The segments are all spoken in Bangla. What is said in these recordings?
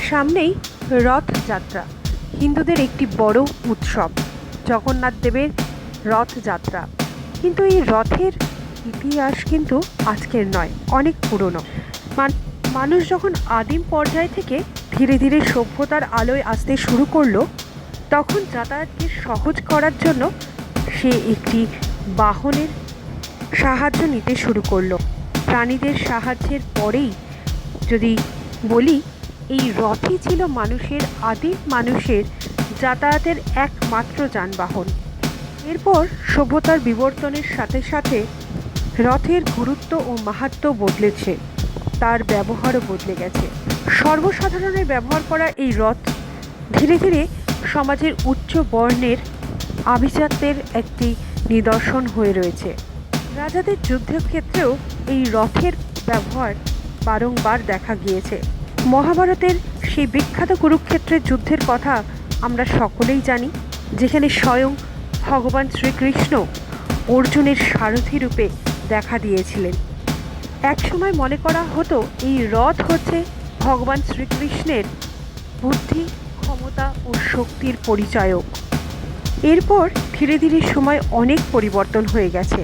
সামনেই রথযাত্রা, হিন্দুদের একটি বড় উৎসব, জগন্নাথ দেবের রথযাত্রা। কিন্তু এই রথের ইতিহাস কিন্তু আজকের নয়, অনেক পুরনো। মানুষ যখন আদিম পর্যায় থেকে ধীরে ধীরে সভ্যতার আলোয় আসতে শুরু করলো, তখন যাতায়াতকে সহজ করার জন্য সে একটি বাহনের সাহায্য নিতে শুরু করলো। প্রাণীদের সাহায্যের পরেই যদি বলি, এই রথই ছিল আদিম মানুষের যাতায়াতের একমাত্র যানবাহন। এরপর সভ্যতার বিবর্তনের সাথে সাথে রথের গুরুত্ব ও মাহাত্ম্য বদলেছে, তার ব্যবহারও বদলে গেছে। সর্বসাধারণের ব্যবহার করা এই রথ ধীরে ধীরে সমাজের উচ্চ বর্ণের আভিজাত্যের একটি নিদর্শন হয়ে রয়েছে। রাজাদের যুদ্ধের ক্ষেত্রেও এই রথের ব্যবহার বারংবার দেখা গিয়েছে। মহাভারতের সেই বিখ্যাত কুরুক্ষেত্রের যুদ্ধের কথা আমরা সকলেই জানি, যেখানে স্বয়ং ভগবান শ্রীকৃষ্ণ অর্জুনের সারথি রূপে দেখা দিয়েছিলেন। একসময় মনে করা হতো এই রথ হচ্ছে ভগবান শ্রীকৃষ্ণের বুদ্ধি, ক্ষমতা ও শক্তির পরিচায়ক। এরপর ধীরে ধীরে সময় অনেক পরিবর্তন হয়ে গেছে।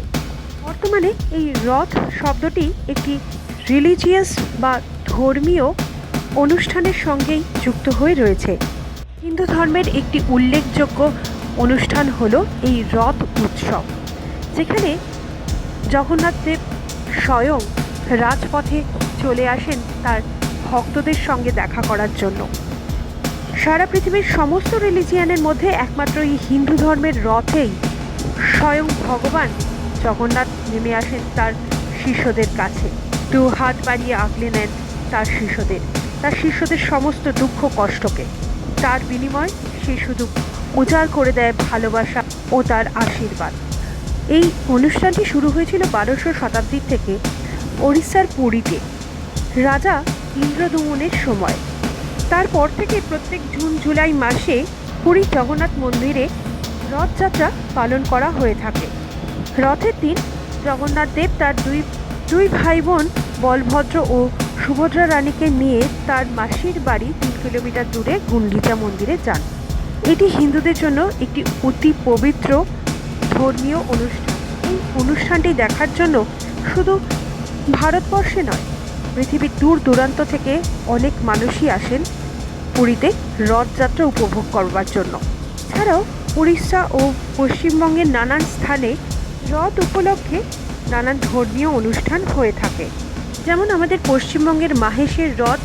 বর্তমানে এই রথ শব্দটি একটি রিলিজিয়াস বা ধর্মীয় অনুষ্ঠানের সঙ্গেই যুক্ত হয়ে রয়েছে। হিন্দু ধর্মের একটি উল্লেখযোগ্য অনুষ্ঠান হলো এই রথ উৎসব, যেখানে জগন্নাথ দেব স্বয়ং রাজপথে চলে আসেন তার ভক্তদের সঙ্গে দেখা করার জন্য। সারা পৃথিবীর সমস্ত রিলিজিয়ানের মধ্যে একমাত্র এই হিন্দু ধর্মের রথেই স্বয়ং ভগবান জগন্নাথ নেমে আসেন তার শিষ্যদের কাছে, দু হাত বাড়িয়ে আগলে নেন তার শিষ্যদের সমস্ত দুঃখ কষ্টকে। তার বিনিময় সে শুধু উজাড় করে দেয় ভালোবাসা ও তার আশীর্বাদ। এই অনুষ্ঠানটি শুরু হয়েছিল 12শো শতাব্দীর থেকে ওড়িশার পুরীতে রাজা ইন্দ্রদমনের সময়। তারপর থেকে প্রত্যেক জুন জুলাই মাসে পুরী জগন্নাথ মন্দিরে রথযাত্রা পালন করা হয়ে থাকে। রথের দিন জগন্নাথ দেব তার দুই ভাই বোন বলভদ্র ও সুভদ্রা রানীকে নিয়ে তার মাসির বাড়ি 3 কিলোমিটার দূরে গুন্ডিচা মন্দিরে যান। এটি হিন্দুদের জন্য একটি অতি পবিত্র ধর্মীয় অনুষ্ঠান। এই অনুষ্ঠানটি দেখার জন্য শুধু ভারতবর্ষে নয়, পৃথিবীর দূর দূরান্ত থেকে অনেক মানুষই আসেন পুরীতে রথযাত্রা উপভোগ করবার জন্য। এছাড়াও উড়িষ্যা ও পশ্চিমবঙ্গের নানান স্থানে রথ উপলক্ষে নানান ধর্মীয় অনুষ্ঠান হয়ে থাকে, যেমন আমাদের পশ্চিমবঙ্গের মাহেশের রথ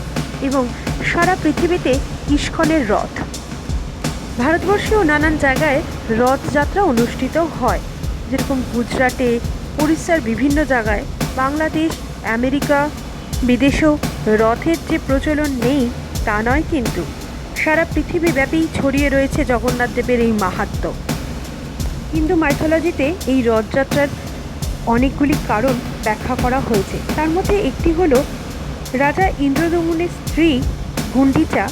এবং সারা পৃথিবীতে ইস্কনের রথ। ভারতবর্ষেও নানান জায়গায় রথযাত্রা অনুষ্ঠিত হয়, যেরকম গুজরাটে, উড়িষ্যার বিভিন্ন জায়গায়, বাংলাদেশ, আমেরিকা, বিদেশেও রথের যে প্রচলন নেই তা নয়, কিন্তু সারা পৃথিবীব্যাপী ছড়িয়ে রয়েছে জগন্নাথ দেবের এই মাহাত্ম্য। হিন্দু মাইথোলজিতে এই রথযাত্রার অনেকগুলি কারণ ব্যাখ্যা করা হয়েছে। তার মধ্যে একটি হলো, রাজা ইন্দ্রদমনের স্ত্রী গুন্ডিচা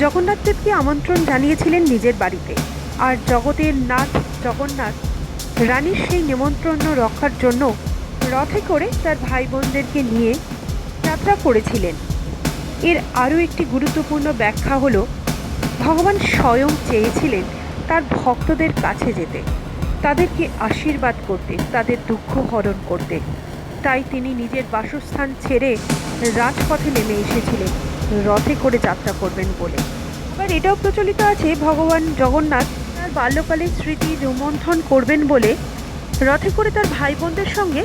জগন্নাথ দেবকে আমন্ত্রণ জানিয়েছিলেন নিজের বাড়িতে, আর জগতের নাথ জগন্নাথ রানীর সেই নিমন্ত্রণ রক্ষার জন্য রথে করে তার ভাই বোনদেরকে নিয়ে যাত্রা করেছিলেন। এর আরও একটি গুরুত্বপূর্ণ ব্যাখ্যা হলো, ভগবান স্বয়ং চেয়েছিলেন তার ভক্তদের কাছে যেতে, তাদেরকে আশীর্বাদ করতে, তাদের দুঃখ হরণ করতে। তাই তিনি নিজের বাসস্থান ছেড়ে রাজপথে নেমে এসেছিলেন রথে করে যাত্রা করবেন বলে। আবার এটাও প্রচলিত আছে, ভগবান জগন্নাথ তার বাল্যকালের স্মৃতি রোমন্থন করবেন বলে রথে করে তার ভাই বোনদের সঙ্গে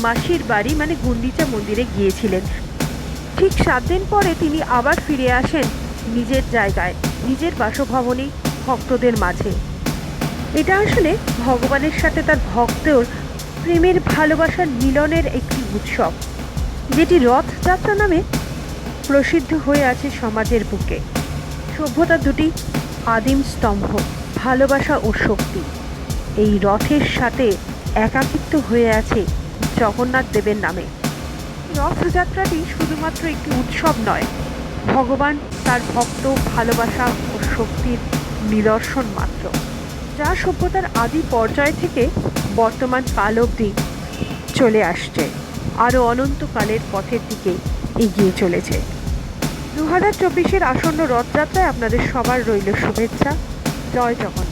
মাসির বাড়ি মানে গুন্ডিচা মন্দিরে গিয়েছিলেন। ঠিক 7 দিন পরে তিনি আবার ফিরে আসেন নিজের জায়গায়, নিজের বাসভবনে ভক্তদের মাঝে। এটা আসলে ভগবানের সাথে তার ভক্তর প্রেমের ভালোবাসার মিলনের একটি উৎসব, যেটি রথযাত্রা নামে প্রসিদ্ধ হয়ে আছে সমাজের বুকে। সভ্যতার দুটি আদিম স্তম্ভ, ভালোবাসা ও শক্তি, এই রথের সাথে একাকিত্ব হয়ে আছে জগন্নাথ দেবের নামে। রথযাত্রাটি শুধুমাত্র একটি উৎসব নয়, ভগবান তার ভক্ত ভালোবাসা ও শক্তির নিদর্শন মাত্র, যা সভ্যতার আদি পর্যায় থেকে বর্তমান কাল অবধি চলে আসছে, আরও অনন্তকালের পথের দিকে এগিয়ে চলেছে। 2024-এর আসন্ন রথযাত্রায় আপনাদের সবার রইল শুভেচ্ছা। জয় জগন্নাথ।